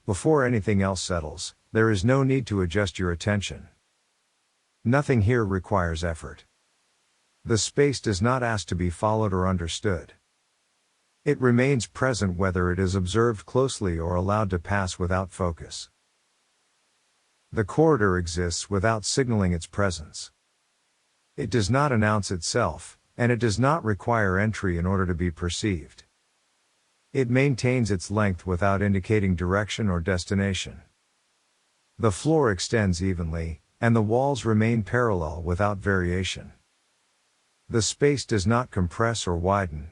Before anything else settles, there is no need to adjust your attention. Nothing here requires effort. The space does not ask to be followed or understood. It remains present whether it is observed closely or allowed to pass without focus. The corridor exists without signaling its presence. It does not announce itself, and it does not require entry in order to be perceived. It maintains its length without indicating direction or destination. The floor extends evenly, and the walls remain parallel without variation. The space does not compress or widen.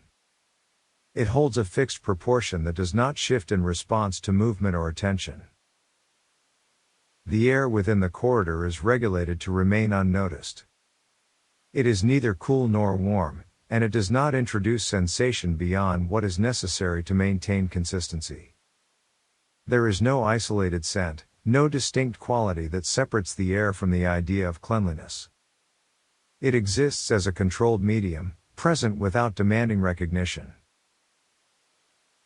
It holds a fixed proportion that does not shift in response to movement or attention. The air within the corridor is regulated to remain unnoticed. It is neither cool nor warm, and it does not introduce sensation beyond what is necessary to maintain consistency. There is no isolated scent, no distinct quality that separates the air from the idea of cleanliness. It exists as a controlled medium, present without demanding recognition.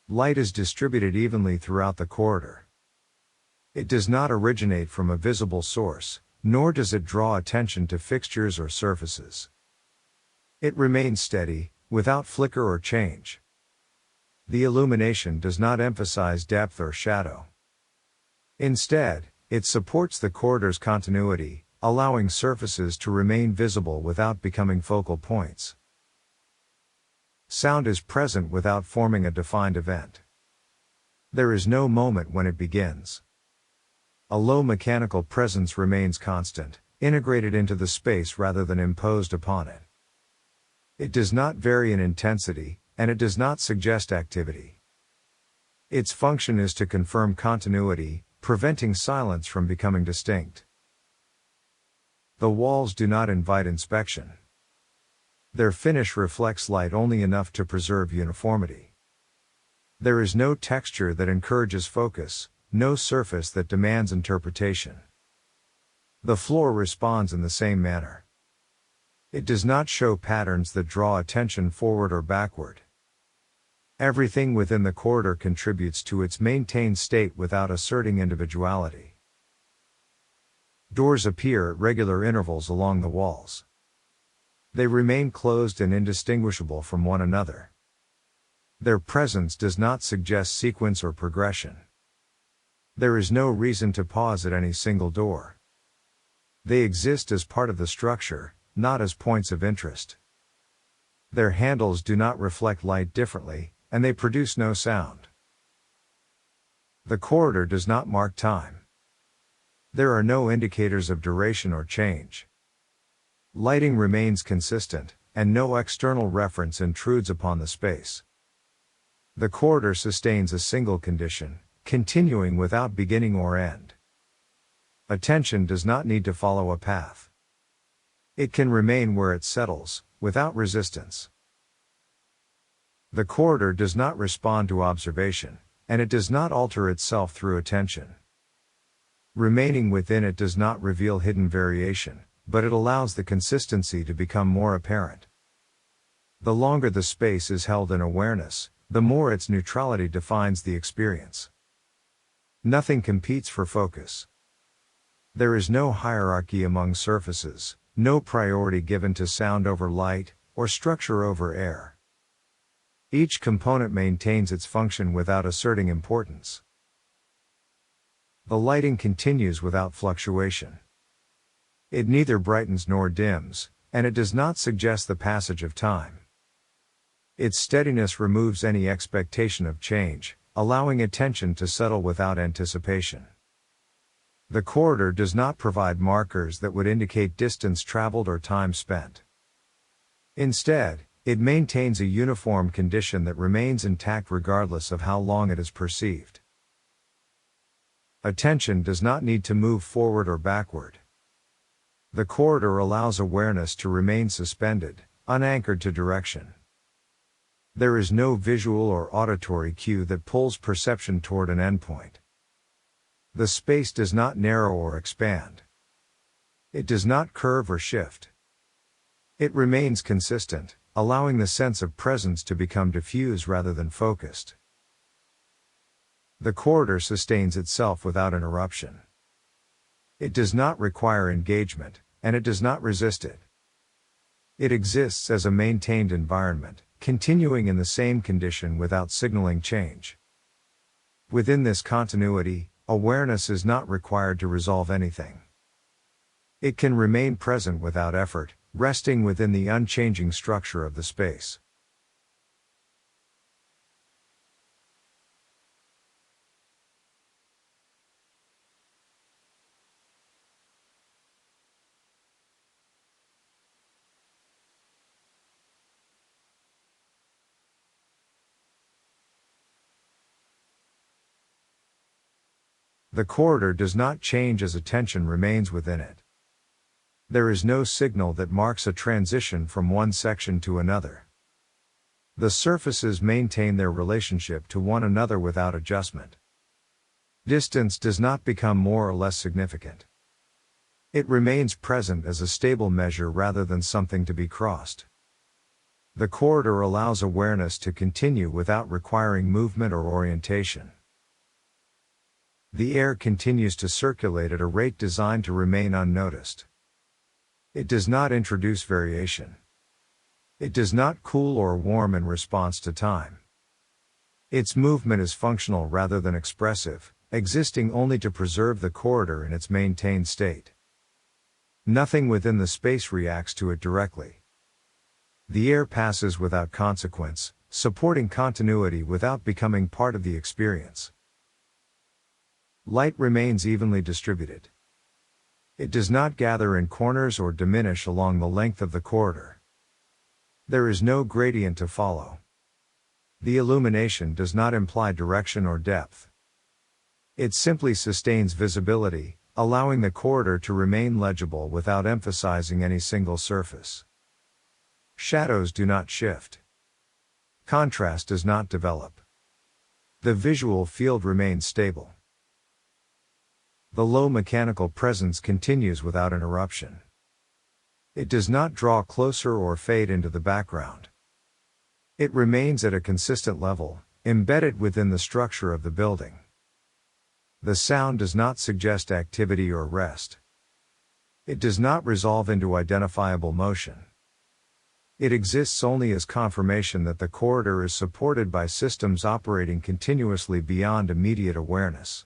Light is distributed evenly throughout the corridor. It does not originate from a visible source, nor does it draw attention to fixtures or surfaces. It remains steady, without flicker or change. The illumination does not emphasize depth or shadow. Instead, it supports the corridor's continuity, allowing surfaces to remain visible without becoming focal points. Sound is present without forming a defined event. There is no moment when it begins. A low mechanical presence remains constant, integrated into the space rather than imposed upon it. It does not vary in intensity, and it does not suggest activity. Its function is to confirm continuity, preventing silence from becoming distinct. The walls do not invite inspection. Their finish reflects light only enough to preserve uniformity. There is no texture that encourages focus, no surface that demands interpretation. The floor responds in the same manner. It does not show patterns that draw attention forward or backward. Everything within the corridor contributes to its maintained state without asserting individuality. Doors appear at regular intervals along the walls. They remain closed and indistinguishable from one another. Their presence does not suggest sequence or progression. There is no reason to pause at any single door. They exist as part of the structure, not as points of interest. Their handles do not reflect light differently, and they produce no sound. The corridor does not mark time. There are no indicators of duration or change. Lighting remains consistent, and no external reference intrudes upon the space. The corridor sustains a single condition, continuing without beginning or end. Attention does not need to follow a path. It can remain where it settles, without resistance. The corridor does not respond to observation, and it does not alter itself through attention. Remaining within it does not reveal hidden variation, but it allows the consistency to become more apparent. The longer the space is held in awareness, the more its neutrality defines the experience. Nothing competes for focus. There is no hierarchy among surfaces, no priority given to sound over light, or structure over air. Each component maintains its function without asserting importance. The lighting continues without fluctuation. It neither brightens nor dims, and it does not suggest the passage of time. Its steadiness removes any expectation of change, allowing attention to settle without anticipation. The corridor does not provide markers that would indicate distance traveled or time spent. Instead, it maintains a uniform condition that remains intact regardless of how long it is perceived. Attention does not need to move forward or backward. The corridor allows awareness to remain suspended, unanchored to direction. There is no visual or auditory cue that pulls perception toward an endpoint. The space does not narrow or expand. It does not curve or shift. It remains consistent, allowing the sense of presence to become diffuse rather than focused. The corridor sustains itself without interruption. It does not require engagement, and it does not resist it. It exists as a maintained environment, continuing in the same condition without signaling change. Within this continuity, awareness is not required to resolve anything. It can remain present without effort, resting within the unchanging structure of the space. The corridor does not change as attention remains within it. There is no signal that marks a transition from one section to another. The surfaces maintain their relationship to one another without adjustment. Distance does not become more or less significant. It remains present as a stable measure rather than something to be crossed. The corridor allows awareness to continue without requiring movement or orientation. The air continues to circulate at a rate designed to remain unnoticed. It does not introduce variation. It does not cool or warm in response to time. Its movement is functional rather than expressive, existing only to preserve the corridor in its maintained state. Nothing within the space reacts to it directly. The air passes without consequence, supporting continuity without becoming part of the experience. Light remains evenly distributed. It does not gather in corners or diminish along the length of the corridor. There is no gradient to follow. The illumination does not imply direction or depth. It simply sustains visibility, allowing the corridor to remain legible without emphasizing any single surface. Shadows do not shift. Contrast does not develop. The visual field remains stable. The low mechanical presence continues without interruption. It does not draw closer or fade into the background. It remains at a consistent level, embedded within the structure of the building. The sound does not suggest activity or rest. It does not resolve into identifiable motion. It exists only as confirmation that the corridor is supported by systems operating continuously beyond immediate awareness.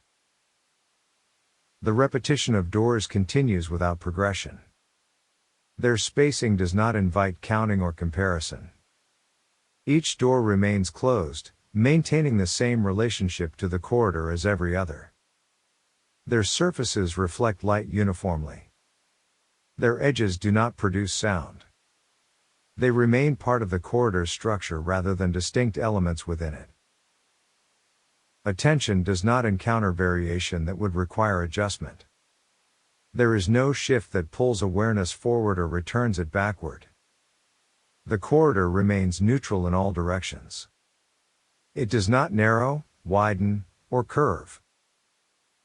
The repetition of doors continues without progression. Their spacing does not invite counting or comparison. Each door remains closed, maintaining the same relationship to the corridor as every other. Their surfaces reflect light uniformly. Their edges do not produce sound. They remain part of the corridor's structure rather than distinct elements within it. Attention does not encounter variation that would require adjustment. There is no shift that pulls awareness forward or returns it backward. The corridor remains neutral in all directions. It does not narrow, widen, or curve.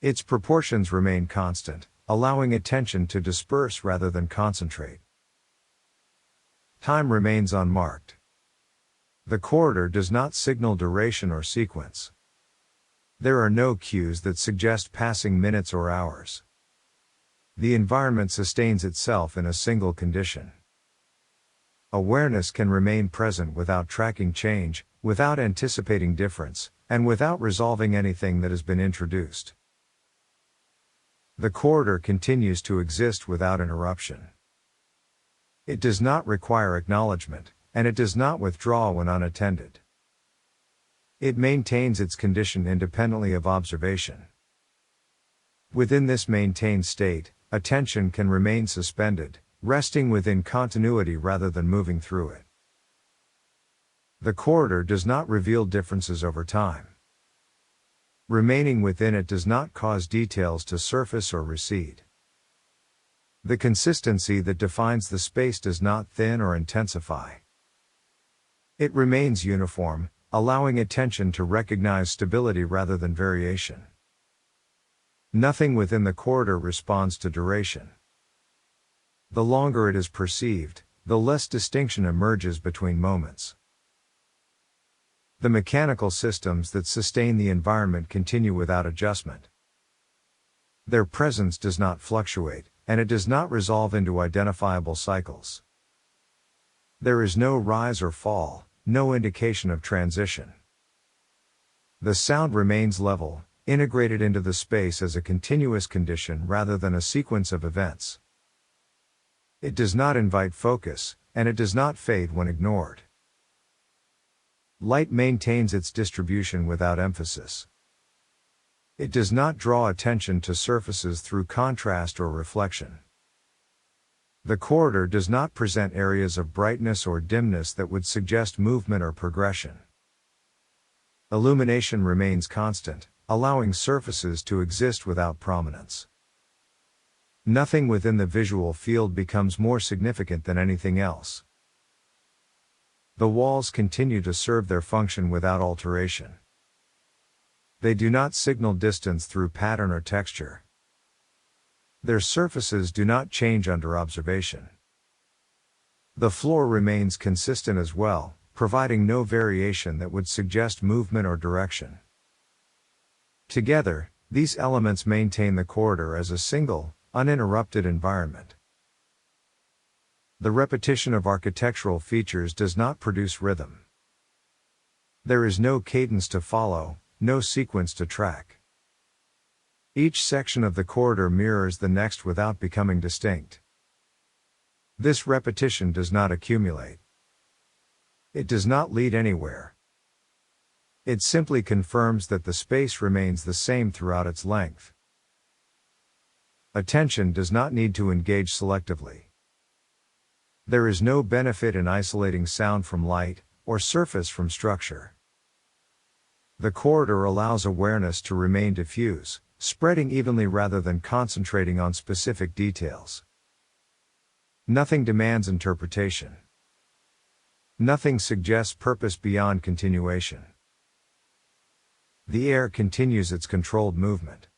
Its proportions remain constant, allowing attention to disperse rather than concentrate. Time remains unmarked. The corridor does not signal duration or sequence. There are no cues that suggest passing minutes or hours. The environment sustains itself in a single condition. Awareness can remain present without tracking change, without anticipating difference, and without resolving anything that has been introduced. The corridor continues to exist without interruption. It does not require acknowledgement, and it does not withdraw when unattended. It maintains its condition independently of observation. Within this maintained state, attention can remain suspended, resting within continuity rather than moving through it. The corridor does not reveal differences over time. Remaining within it does not cause details to surface or recede. The consistency that defines the space does not thin or intensify. It remains uniform, allowing attention to recognize stability rather than variation. Nothing within the corridor responds to duration. The longer it is perceived, the less distinction emerges between moments. The mechanical systems that sustain the environment continue without adjustment. Their presence does not fluctuate, and it does not resolve into identifiable cycles. There is no rise or fall, no indication of transition. The sound remains level, integrated into the space as a continuous condition rather than a sequence of events. It does not invite focus, and it does not fade when ignored. Light maintains its distribution without emphasis. It does not draw attention to surfaces through contrast or reflection. The corridor does not present areas of brightness or dimness that would suggest movement or progression. Illumination remains constant, allowing surfaces to exist without prominence. Nothing within the visual field becomes more significant than anything else. The walls continue to serve their function without alteration. They do not signal distance through pattern or texture. Their surfaces do not change under observation. The floor remains consistent as well, providing no variation that would suggest movement or direction. Together, these elements maintain the corridor as a single, uninterrupted environment. The repetition of architectural features does not produce rhythm. There is no cadence to follow, no sequence to track. Each section of the corridor mirrors the next without becoming distinct. This repetition does not accumulate. It does not lead anywhere. It simply confirms that the space remains the same throughout its length. Attention does not need to engage selectively. There is no benefit in isolating sound from light, or surface from structure. The corridor allows awareness to remain diffuse, spreading evenly rather than concentrating on specific details. Nothing demands interpretation. Nothing suggests purpose beyond continuation. The air continues its controlled movement.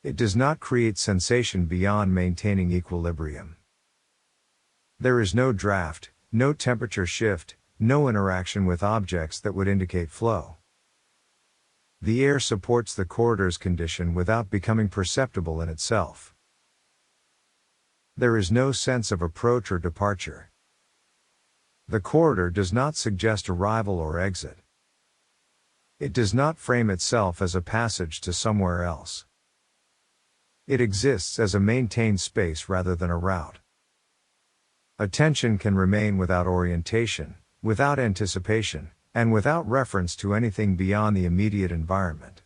It does not create sensation beyond maintaining equilibrium. There is no draft, no temperature shift, no interaction with objects that would indicate flow. The air supports the corridor's condition without becoming perceptible in itself. There is no sense of approach or departure. The corridor does not suggest arrival or exit. It does not frame itself as a passage to somewhere else. It exists as a maintained space rather than a route. Attention can remain without orientation, without anticipation, and without reference to anything beyond the immediate environment.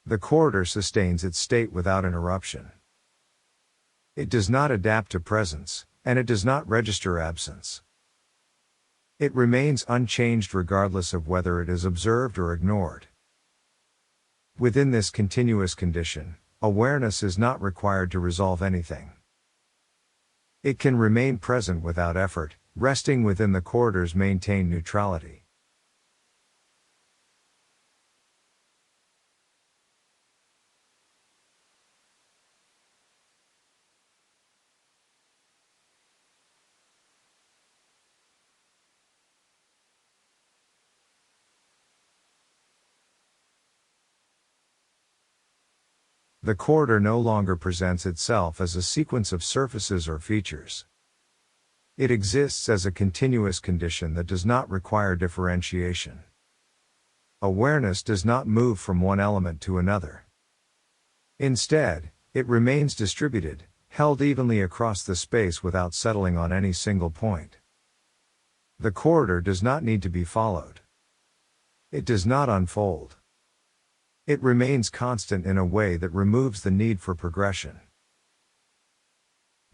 The corridor sustains its state without interruption. It does not adapt to presence, and it does not register absence. It remains unchanged regardless of whether it is observed or ignored. Within this continuous condition, awareness is not required to resolve anything. It can remain present without effort, resting within the corridor's maintained neutrality. The corridor no longer presents itself as a sequence of surfaces or features. It exists as a continuous condition that does not require differentiation. Awareness does not move from one element to another. Instead, it remains distributed, held evenly across the space without settling on any single point. The corridor does not need to be followed. It does not unfold. It remains constant in a way that removes the need for progression.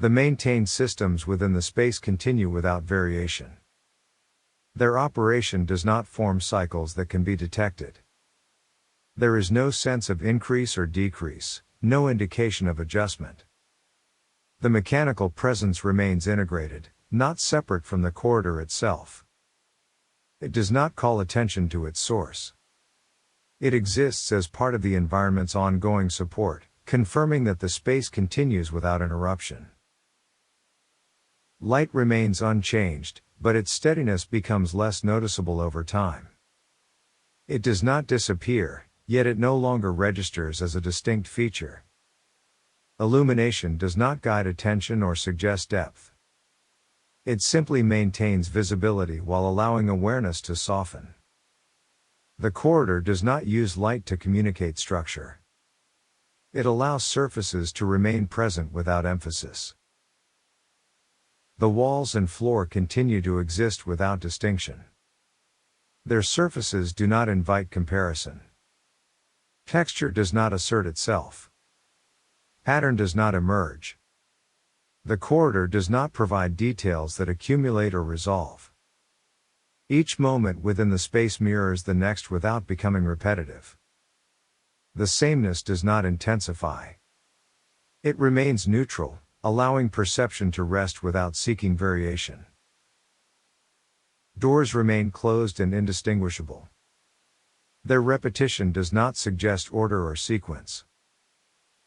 The maintained systems within the space continue without variation. Their operation does not form cycles that can be detected. There is no sense of increase or decrease, no indication of adjustment. The mechanical presence remains integrated, not separate from the corridor itself. It does not call attention to its source. It exists as part of the environment's ongoing support, confirming that the space continues without interruption. Light remains unchanged, but its steadiness becomes less noticeable over time. It does not disappear, yet it no longer registers as a distinct feature. Illumination does not guide attention or suggest depth. It simply maintains visibility while allowing awareness to soften. The corridor does not use light to communicate structure. It allows surfaces to remain present without emphasis. The walls and floor continue to exist without distinction. Their surfaces do not invite comparison. Texture does not assert itself. Pattern does not emerge. The corridor does not provide details that accumulate or resolve. Each moment within the space mirrors the next without becoming repetitive. The sameness does not intensify. It remains neutral, allowing perception to rest without seeking variation. Doors remain closed and indistinguishable. Their repetition does not suggest order or sequence.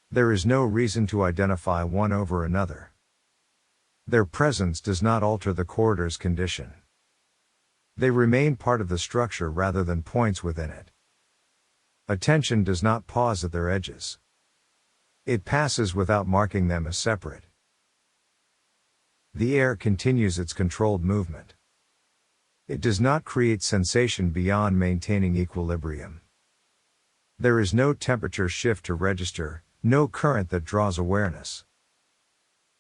There is no reason to identify one over another. Their presence does not alter the corridor's condition. They remain part of the structure rather than points within it. Attention does not pause at their edges. It passes without marking them as separate. The air continues its controlled movement. It does not create sensation beyond maintaining equilibrium. There is no temperature shift to register, no current that draws awareness.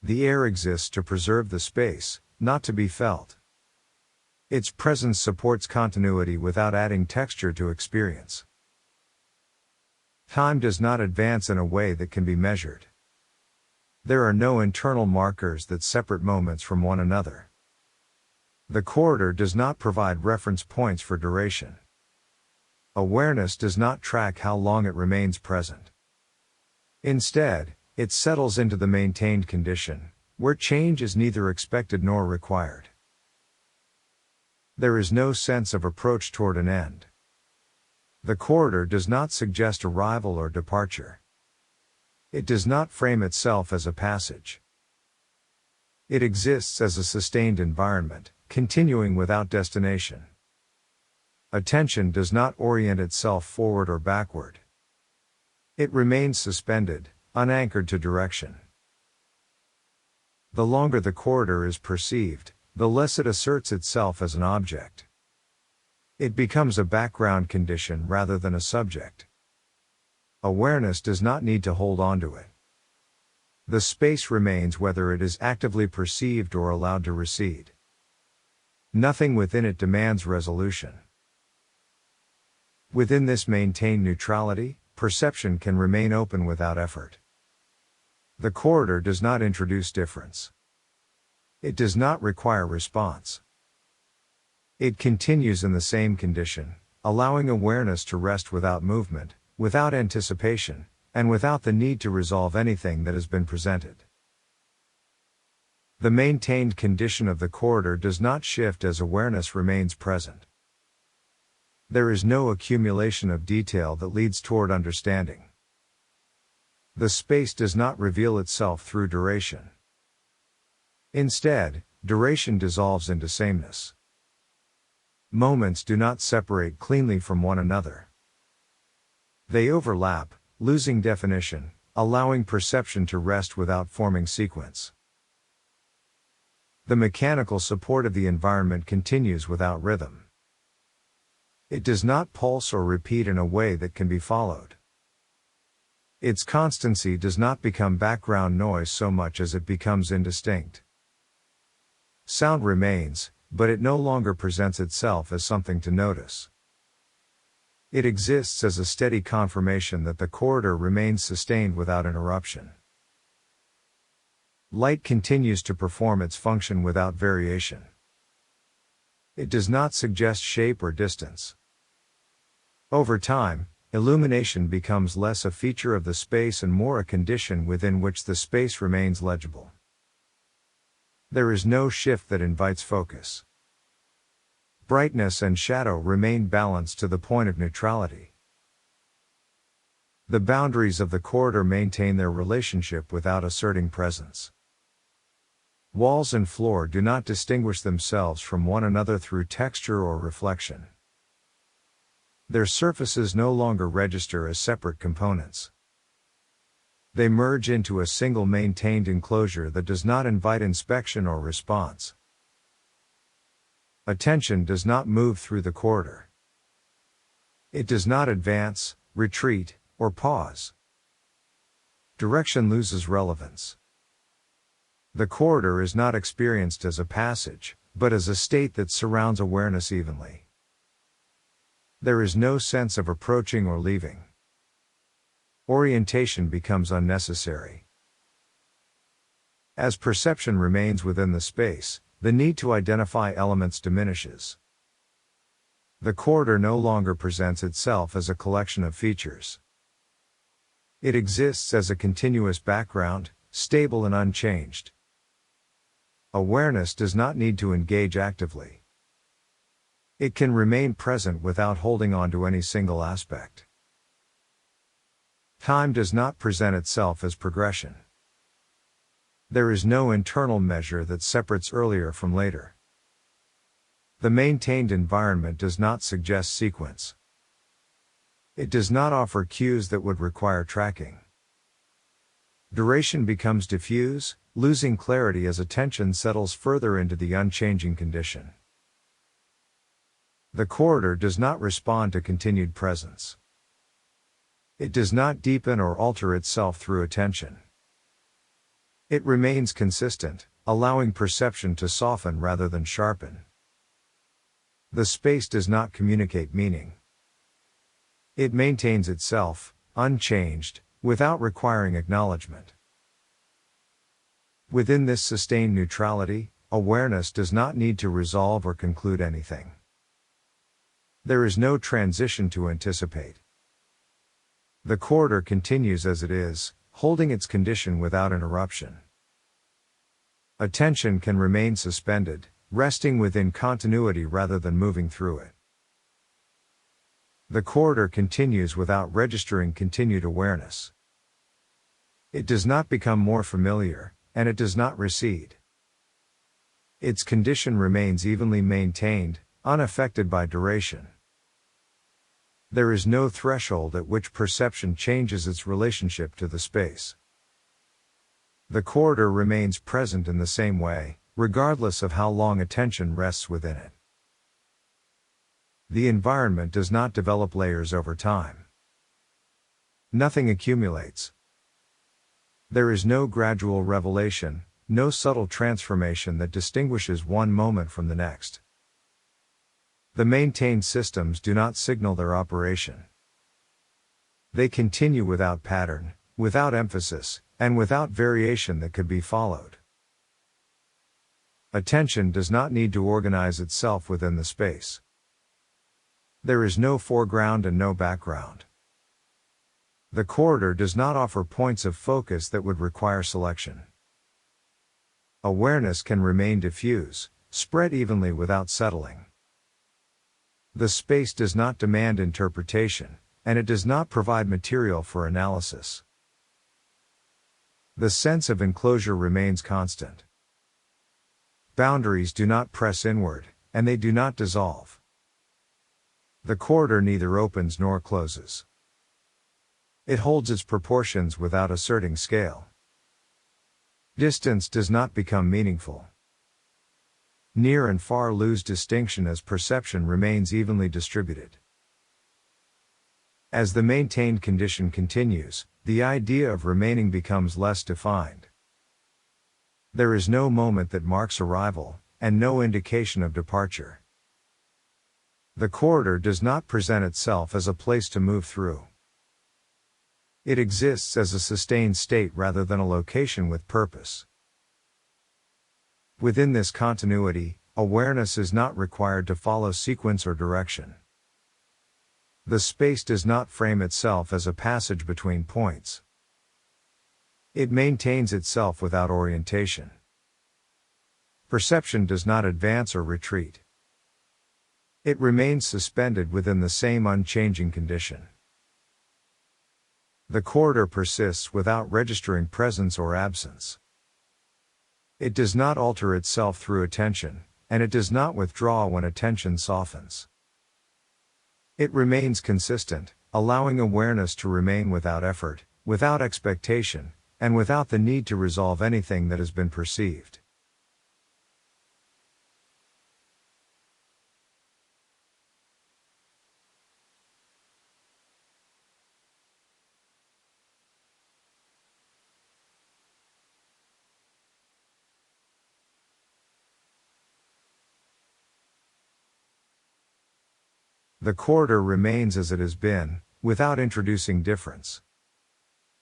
The air exists to preserve the space, not to be felt. Its presence supports continuity without adding texture to experience. Time does not advance in a way that can be measured. There are no internal markers that separate moments from one another. The corridor does not provide reference points for duration. Awareness does not track how long it remains present. Instead, it settles into the maintained condition, where change is neither expected nor required. There is no sense of approach toward an end. The corridor does not suggest arrival or departure. It does not frame itself as a passage. It exists as a sustained environment, continuing without destination. Attention does not orient itself forward or backward. It remains suspended, unanchored to direction. The longer the corridor is perceived, the less it asserts itself as an object. It becomes a background condition rather than a subject. Awareness does not need to hold on to it. The space remains whether it is actively perceived or allowed to recede. Nothing within it demands resolution. Within this maintained neutrality, perception can remain open without effort. The corridor does not introduce difference. It does not require response. It continues in the same condition, allowing awareness to rest without movement, without anticipation, and without the need to resolve anything that has been presented. The maintained condition of the corridor does not shift as awareness remains present. There is no accumulation of detail that leads toward understanding. The space does not reveal itself through duration. Instead, duration dissolves into sameness. Moments do not separate cleanly from one another. They overlap, losing definition, allowing perception to rest without forming sequence. The mechanical support of the environment continues without rhythm. It does not pulse or repeat in a way that can be followed. Its constancy does not become background noise so much as it becomes indistinct. Sound remains, but it no longer presents itself as something to notice. It exists as a steady confirmation that the corridor remains sustained without interruption. Light continues to perform its function without variation. It does not suggest shape or distance. Over time, illumination becomes less a feature of the space and more a condition within which the space remains legible. There is no shift that invites focus. Brightness and shadow remain balanced to the point of neutrality. The boundaries of the corridor maintain their relationship without asserting presence. Walls and floor do not distinguish themselves from one another through texture or reflection. Their surfaces no longer register as separate components. They merge into a single maintained enclosure that does not invite inspection or response. Attention does not move through the corridor. It does not advance, retreat, or pause. Direction loses relevance. The corridor is not experienced as a passage, but as a state that surrounds awareness evenly. There is no sense of approaching or leaving. Orientation becomes unnecessary. As perception remains within the space, the need to identify elements diminishes. The corridor no longer presents itself as a collection of features. It exists as a continuous background, stable and unchanged. Awareness does not need to engage actively. It can remain present without holding on to any single aspect. Time does not present itself as progression. There is no internal measure that separates earlier from later. The maintained environment does not suggest sequence. It does not offer cues that would require tracking. Duration becomes diffuse, losing clarity as attention settles further into the unchanging condition. The corridor does not respond to continued presence. It does not deepen or alter itself through attention. It remains consistent, allowing perception to soften rather than sharpen. The space does not communicate meaning. It maintains itself, unchanged, without requiring acknowledgement. Within this sustained neutrality, awareness does not need to resolve or conclude anything. There is no transition to anticipate. The corridor continues as it is, holding its condition without interruption. Attention can remain suspended, resting within continuity rather than moving through it. The corridor continues without registering continued awareness. It does not become more familiar, and it does not recede. Its condition remains evenly maintained, unaffected by duration. There is no threshold at which perception changes its relationship to the space. The corridor remains present in the same way, regardless of how long attention rests within it. The environment does not develop layers over time. Nothing accumulates. There is no gradual revelation, no subtle transformation that distinguishes one moment from the next. The maintained systems do not signal their operation. They continue without pattern, without emphasis, and without variation that could be followed. Attention does not need to organize itself within the space. There is no foreground and no background. The corridor does not offer points of focus that would require selection. Awareness can remain diffuse, spread evenly without settling. The space does not demand interpretation, and it does not provide material for analysis. The sense of enclosure remains constant. Boundaries do not press inward, and they do not dissolve. The corridor neither opens nor closes. It holds its proportions without asserting scale. Distance does not become meaningful. Near and far lose distinction as perception remains evenly distributed. As the maintained condition continues, the idea of remaining becomes less defined. There is no moment that marks arrival, and no indication of departure. The corridor does not present itself as a place to move through. It exists as a sustained state rather than a location with purpose. Within this continuity, awareness is not required to follow sequence or direction. The space does not frame itself as a passage between points. It maintains itself without orientation. Perception does not advance or retreat. It remains suspended within the same unchanging condition. The corridor persists without registering presence or absence. It does not alter itself through attention, and it does not withdraw when attention softens. It remains consistent, allowing awareness to remain without effort, without expectation, and without the need to resolve anything that has been perceived. The corridor remains as it has been, without introducing difference.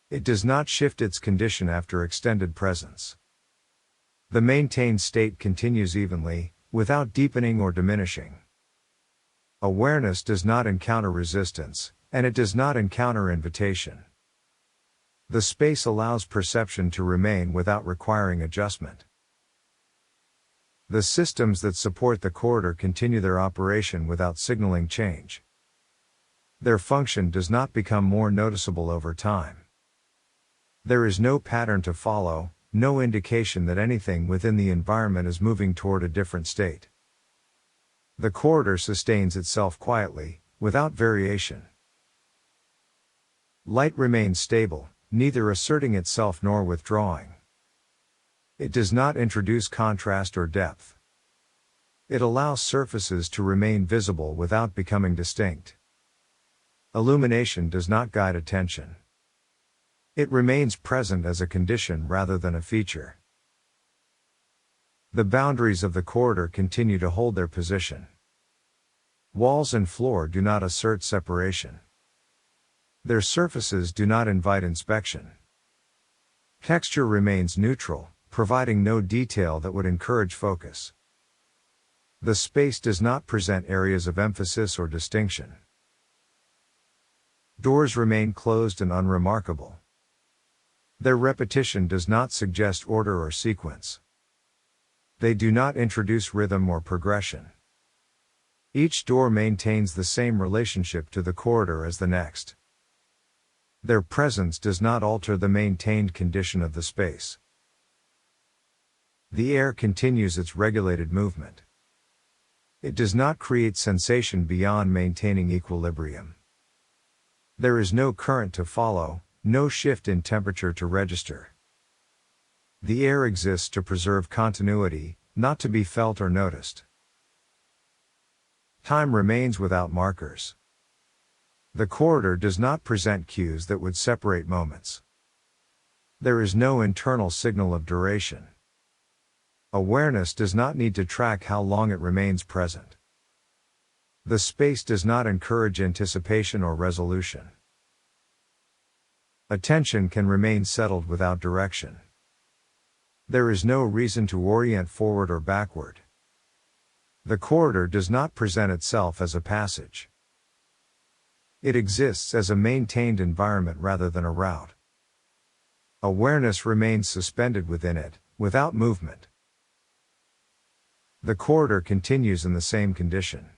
It does not shift its condition after extended presence. The maintained state continues evenly, without deepening or diminishing. Awareness does not encounter resistance, and it does not encounter invitation. The space allows perception to remain without requiring adjustment. The systems that support the corridor continue their operation without signaling change. Their function does not become more noticeable over time. There is no pattern to follow, no indication that anything within the environment is moving toward a different state. The corridor sustains itself quietly, without variation. Light remains stable, neither asserting itself nor withdrawing. It does not introduce contrast or depth. It allows surfaces to remain visible without becoming distinct. Illumination does not guide attention. It remains present as a condition rather than a feature. The boundaries of the corridor continue to hold their position. Walls and floor do not assert separation. Their surfaces do not invite inspection. Texture remains neutral, providing no detail that would encourage focus. The space does not present areas of emphasis or distinction. Doors remain closed and unremarkable. Their repetition does not suggest order or sequence. They do not introduce rhythm or progression. Each door maintains the same relationship to the corridor as the next. Their presence does not alter the maintained condition of the space. The air continues its regulated movement. It does not create sensation beyond maintaining equilibrium. There is no current to follow, no shift in temperature to register. The air exists to preserve continuity, not to be felt or noticed. Time remains without markers. The corridor does not present cues that would separate moments. There is no internal signal of duration. Awareness does not need to track how long it remains present. The space does not encourage anticipation or resolution. Attention can remain settled without direction. There is no reason to orient forward or backward. The corridor does not present itself as a passage. It exists as a maintained environment rather than a route. Awareness remains suspended within it, without movement. The corridor continues in the same condition.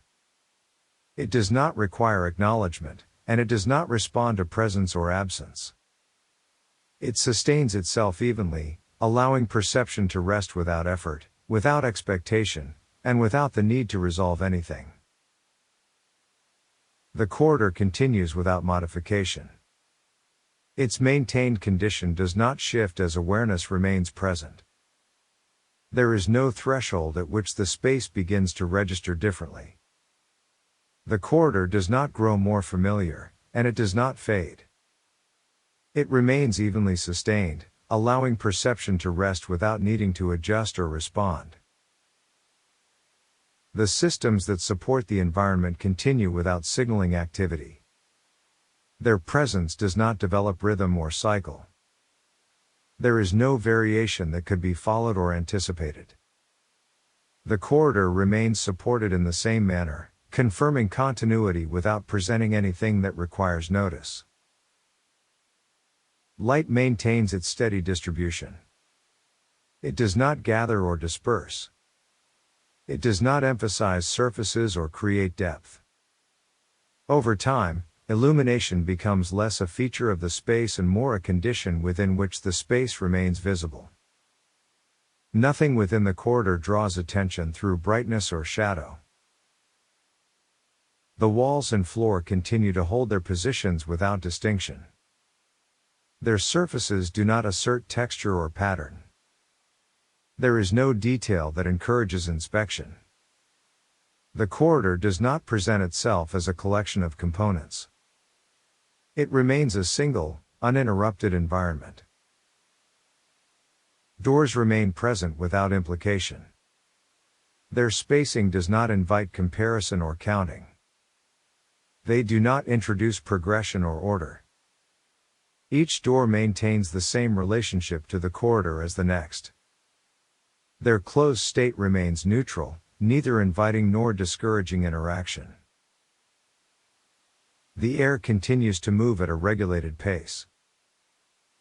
It does not require acknowledgement, and it does not respond to presence or absence. It sustains itself evenly, allowing perception to rest without effort, without expectation, and without the need to resolve anything. The corridor continues without modification. Its maintained condition does not shift as awareness remains present. There is no threshold at which the space begins to register differently. The corridor does not grow more familiar, and it does not fade. It remains evenly sustained, allowing perception to rest without needing to adjust or respond. The systems that support the environment continue without signaling activity. Their presence does not develop rhythm or cycle. There is no variation that could be followed or anticipated. The corridor remains supported in the same manner, confirming continuity without presenting anything that requires notice. Light maintains its steady distribution. It does not gather or disperse. It does not emphasize surfaces or create depth. Over time, illumination becomes less a feature of the space and more a condition within which the space remains visible. Nothing within the corridor draws attention through brightness or shadow. The walls and floor continue to hold their positions without distinction. Their surfaces do not assert texture or pattern. There is no detail that encourages inspection. The corridor does not present itself as a collection of components. It remains a single, uninterrupted environment. Doors remain present without implication. Their spacing does not invite comparison or counting. They do not introduce progression or order. Each door maintains the same relationship to the corridor as the next. Their closed state remains neutral, neither inviting nor discouraging interaction. The air continues to move at a regulated pace.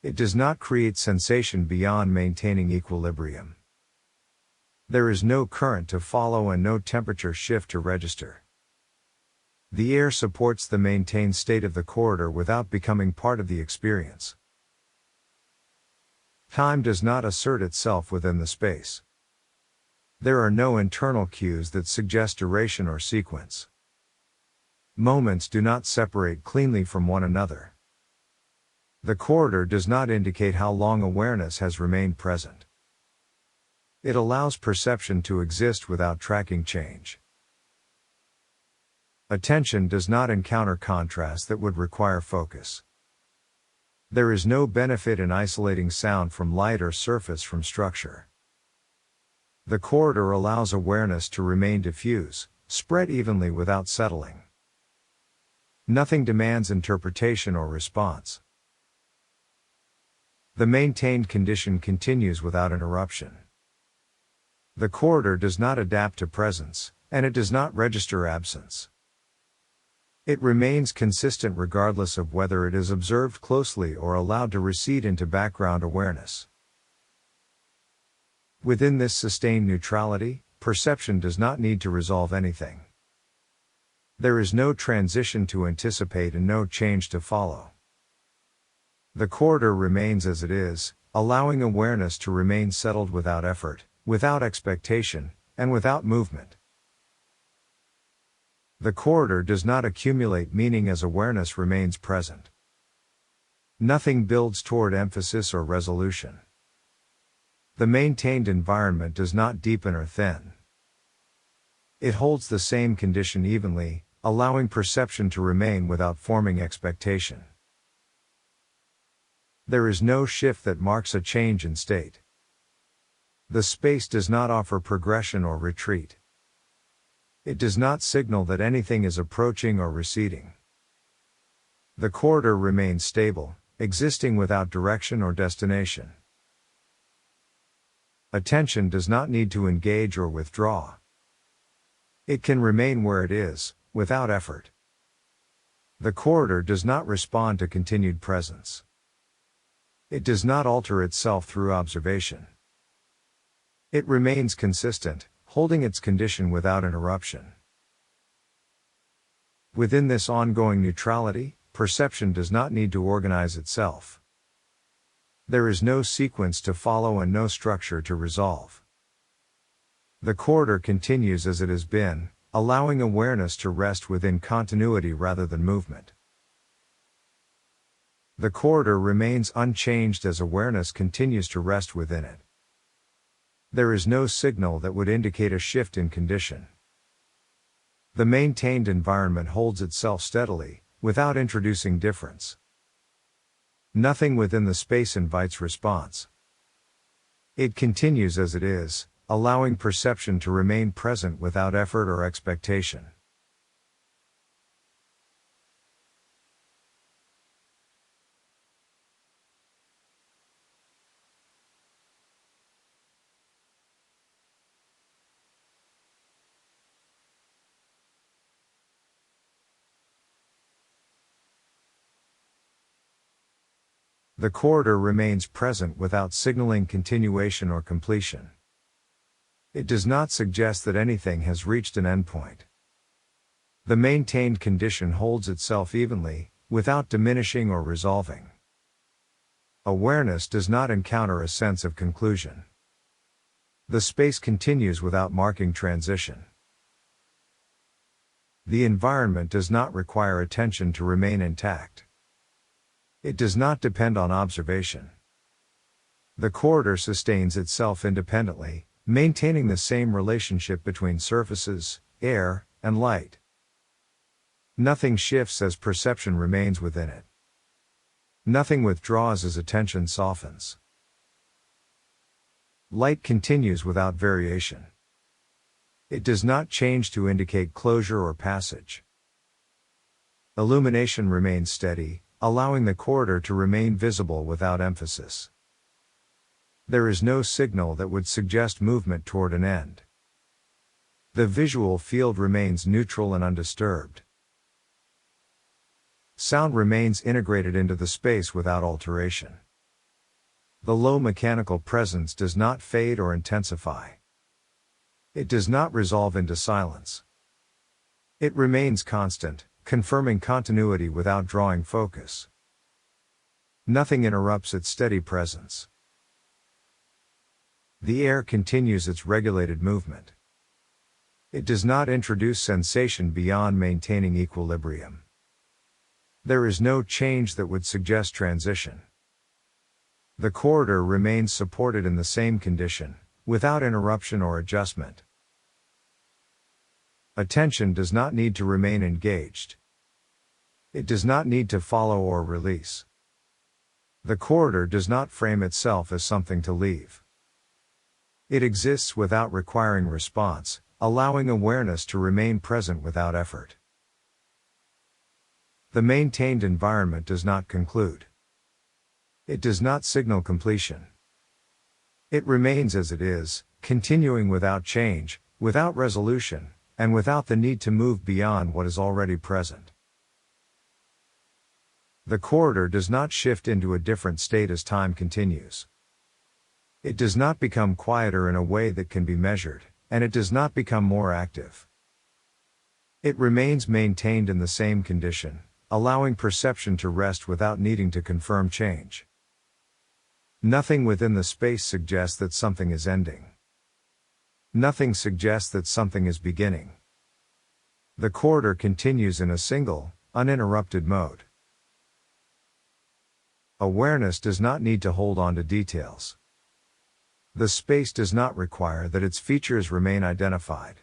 It does not create sensation beyond maintaining equilibrium. There is no current to follow and no temperature shift to register. The air supports the maintained state of the corridor without becoming part of the experience. Time does not assert itself within the space. There are no internal cues that suggest duration or sequence. Moments do not separate cleanly from one another. The corridor does not indicate how long awareness has remained present. It allows perception to exist without tracking change. Attention does not encounter contrast that would require focus. There is no benefit in isolating sound from light or surface from structure. The corridor allows awareness to remain diffuse, spread evenly without settling. Nothing demands interpretation or response. The maintained condition continues without interruption. The corridor does not adapt to presence, and it does not register absence. It remains consistent regardless of whether it is observed closely or allowed to recede into background awareness. Within this sustained neutrality, perception does not need to resolve anything. There is no transition to anticipate and no change to follow. The corridor remains as it is, allowing awareness to remain settled without effort, without expectation, and without movement. The corridor does not accumulate meaning as awareness remains present. Nothing builds toward emphasis or resolution. The maintained environment does not deepen or thin. It holds the same condition evenly, allowing perception to remain without forming expectation. There is no shift that marks a change in state. The space does not offer progression or retreat. It does not signal that anything is approaching or receding. The corridor remains stable, existing without direction or destination. Attention does not need to engage or withdraw. It can remain where it is, without effort. The corridor does not respond to continued presence. It does not alter itself through observation. It remains consistent, holding its condition without interruption. Within this ongoing neutrality, perception does not need to organize itself. There is no sequence to follow and no structure to resolve. The corridor continues as it has been, allowing awareness to rest within continuity rather than movement. The corridor remains unchanged as awareness continues to rest within it. There is no signal that would indicate a shift in condition. The maintained environment holds itself steadily, without introducing difference. Nothing within the space invites response. It continues as it is, allowing perception to remain present without effort or expectation. The corridor remains present without signaling continuation or completion. It does not suggest that anything has reached an endpoint. The maintained condition holds itself evenly, without diminishing or resolving. Awareness does not encounter a sense of conclusion. The space continues without marking transition. The environment does not require attention to remain intact. It does not depend on observation. The corridor sustains itself independently, maintaining the same relationship between surfaces, air, and light. Nothing shifts as perception remains within it. Nothing withdraws as attention softens. Light continues without variation. It does not change to indicate closure or passage. Illumination remains steady, allowing the corridor to remain visible without emphasis. There is no signal that would suggest movement toward an end. The visual field remains neutral and undisturbed. Sound remains integrated into the space without alteration. The low mechanical presence does not fade or intensify. It does not resolve into silence. It remains constant, confirming continuity without drawing focus. Nothing interrupts its steady presence. The air continues its regulated movement. It does not introduce sensation beyond maintaining equilibrium. There is no change that would suggest transition. The corridor remains supported in the same condition, without interruption or adjustment. Attention does not need to remain engaged. It does not need to follow or release. The corridor does not frame itself as something to leave. It exists without requiring response, allowing awareness to remain present without effort. The maintained environment does not conclude. It does not signal completion. It remains as it is, continuing without change, without resolution, and without the need to move beyond what is already present. The corridor does not shift into a different state as time continues. It does not become quieter in a way that can be measured, and it does not become more active. It remains maintained in the same condition, allowing perception to rest without needing to confirm change. Nothing within the space suggests that something is ending. Nothing suggests that something is beginning. The corridor continues in a single, uninterrupted mode. Awareness does not need to hold on to details. The space does not require that its features remain identified.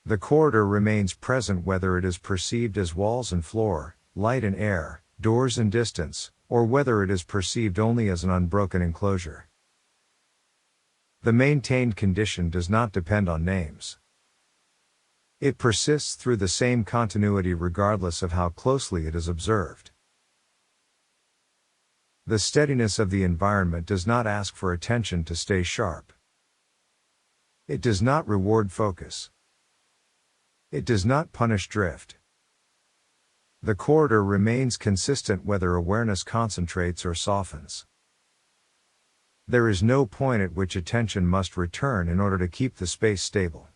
The corridor remains present whether it is perceived as walls and floor, light and air, doors and distance, or whether it is perceived only as an unbroken enclosure. The maintained condition does not depend on names. It persists through the same continuity regardless of how closely it is observed. The steadiness of the environment does not ask for attention to stay sharp. It does not reward focus. It does not punish drift. The corridor remains consistent whether awareness concentrates or softens. There is no point at which attention must return in order to keep the space stable.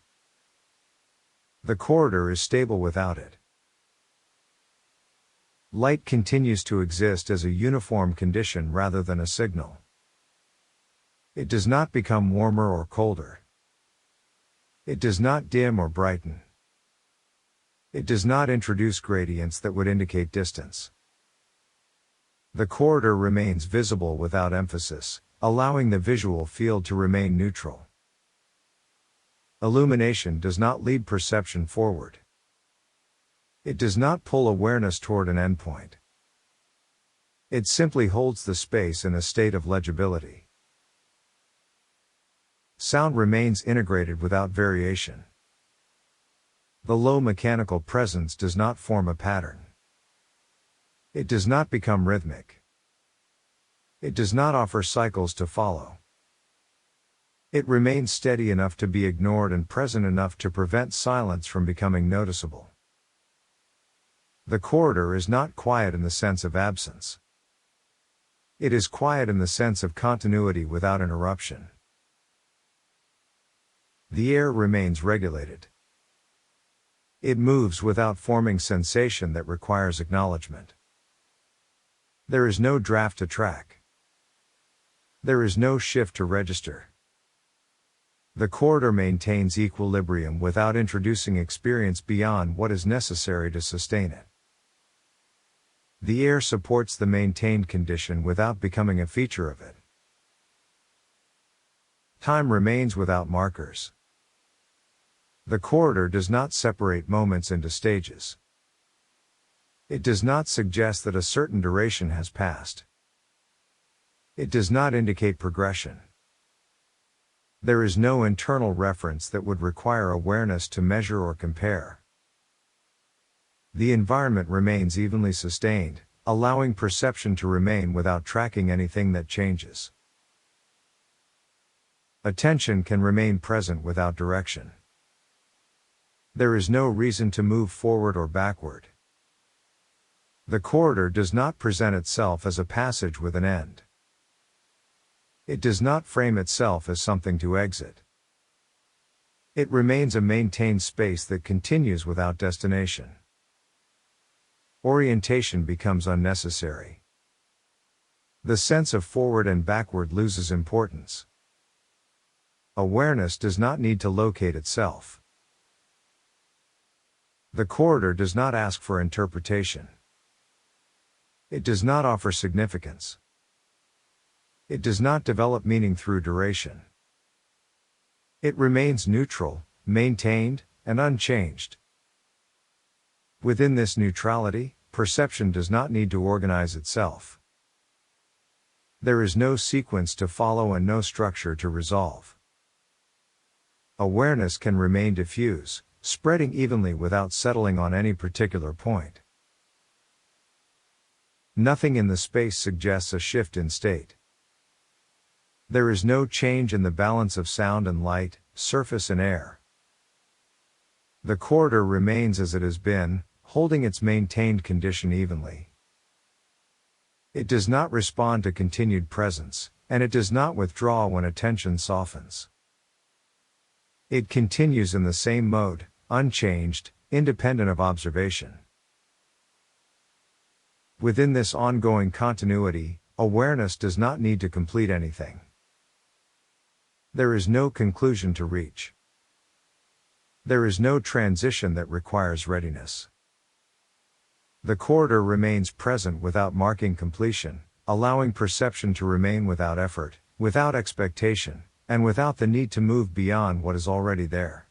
The corridor is stable without it. Light continues to exist as a uniform condition rather than a signal. It does not become warmer or colder. It does not dim or brighten. It does not introduce gradients that would indicate distance. The corridor remains visible without emphasis, allowing the visual field to remain neutral. Illumination does not lead perception forward. It does not pull awareness toward an endpoint. It simply holds the space in a state of legibility. Sound remains integrated without variation. The low mechanical presence does not form a pattern. It does not become rhythmic. It does not offer cycles to follow. It remains steady enough to be ignored and present enough to prevent silence from becoming noticeable. The corridor is not quiet in the sense of absence. It is quiet in the sense of continuity without interruption. The air remains regulated. It moves without forming sensation that requires acknowledgement. There is no draft to track. There is no shift to register. The corridor maintains equilibrium without introducing experience beyond what is necessary to sustain it. The air supports the maintained condition without becoming a feature of it. Time remains without markers. The corridor does not separate moments into stages. It does not suggest that a certain duration has passed. It does not indicate progression. There is no internal reference that would require awareness to measure or compare. The environment remains evenly sustained, allowing perception to remain without tracking anything that changes. Attention can remain present without direction. There is no reason to move forward or backward. The corridor does not present itself as a passage with an end. It does not frame itself as something to exit. It remains a maintained space that continues without destination. Orientation becomes unnecessary. The sense of forward and backward loses importance. Awareness does not need to locate itself. The corridor does not ask for interpretation. It does not offer significance. It does not develop meaning through duration. It remains neutral, maintained, and unchanged. Within this neutrality, perception does not need to organize itself. There is no sequence to follow and no structure to resolve. Awareness can remain diffuse, spreading evenly without settling on any particular point. Nothing in the space suggests a shift in state. There is no change in the balance of sound and light, surface and air. The corridor remains as it has been, holding its maintained condition evenly. It does not respond to continued presence, and it does not withdraw when attention softens. It continues in the same mode, unchanged, independent of observation. Within this ongoing continuity, awareness does not need to complete anything. There is no conclusion to reach. There is no transition that requires readiness. The corridor remains present without marking completion, allowing perception to remain without effort, without expectation, and without the need to move beyond what is already there.